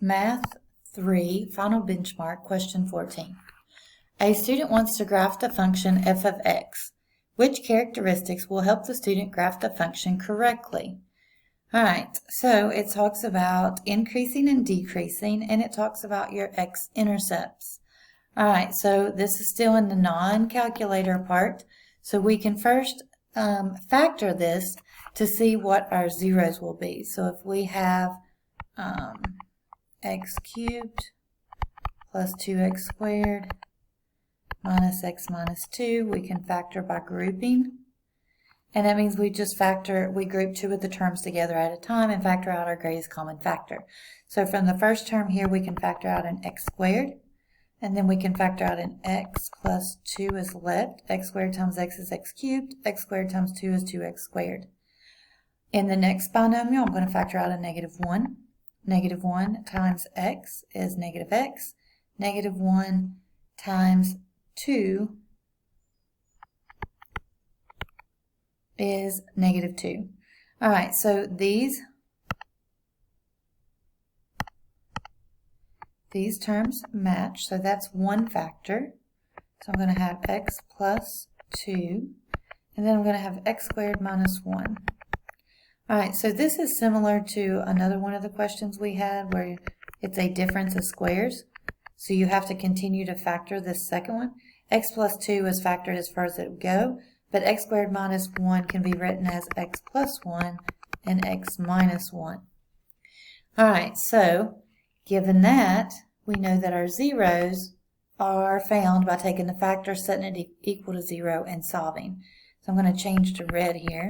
Math 3, final benchmark, question 14. A student wants to graph the function f of x. Which characteristics will help the student graph the function correctly? Alright, so it talks about increasing and decreasing, and it talks about your x-intercepts. Alright, so this is still in the non-calculator part, so we can first factor this to see what our zeros will be. So if we have x cubed plus 2x squared minus x minus 2, we can factor by grouping. And that means we group two of the terms together at a time and factor out our greatest common factor. So from the first term here, we can factor out an x squared, and then we can factor out an x plus 2 is left. X squared times x is x cubed. X squared times 2 is 2x squared. In the next binomial, I'm going to factor out a negative 1. Negative 1 times x is negative x. Negative 1 times 2 is negative 2. All right, so these terms match, so that's one factor. So I'm going to have x plus 2, and then I'm going to have x squared minus 1. All right, so this is similar to another one of the questions we had where it's a difference of squares. So you have to continue to factor this second one. X plus 2 is factored as far as it would go, but x squared minus 1 can be written as x plus 1 and x minus 1. All right, so given that, we know that our zeros are found by taking the factor, setting it equal to 0, and solving. So I'm going to change to red here.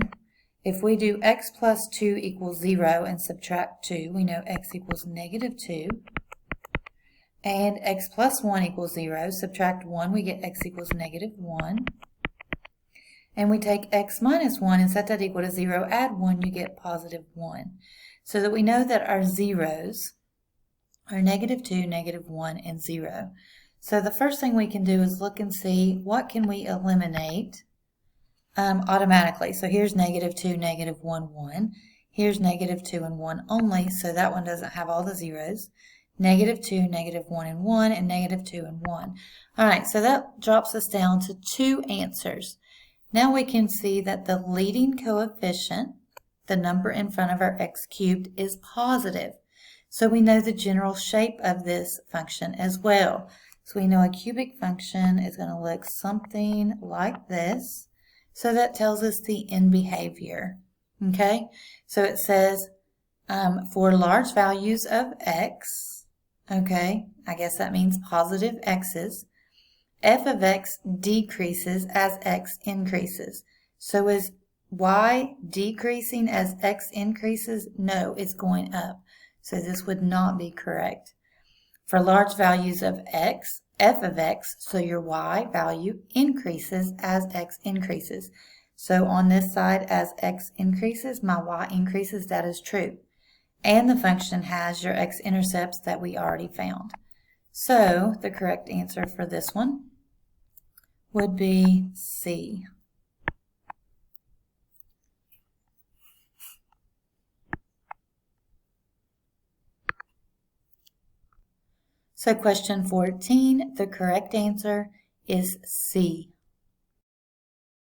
If we do x plus 2 equals 0 and subtract 2, we know x equals negative 2. And x plus 1 equals 0. Subtract 1, we get x equals negative 1. And we take x minus 1 and set that equal to 0. Add 1, you get positive 1. So that we know that our zeros are negative 2, negative 1, and 0. So the first thing we can do is look and see what can we eliminate automatically. So here's negative 2, negative 1, 1. Here's negative 2 and 1 only, so that one doesn't have all the zeros. Negative 2, negative 1 and 1, and negative 2 and 1. All right, so that drops us down to 2 answers. Now we can see that the leading coefficient, the number in front of our x cubed, is positive. So we know the general shape of this function as well. So we know a cubic function is going to look something like this. So that tells us the end behavior. Okay, so it says for large values of x, okay, I guess that means positive x's, f of x decreases as x increases. So is y decreasing as x increases? No, it's going up. So this would not be correct. For large values of x, f of x, so your y value increases as x increases. So on this side, as x increases, my y increases. That is true. And the function has your x-intercepts that we already found. So the correct answer for this one would be C. So question 14, the correct answer is C.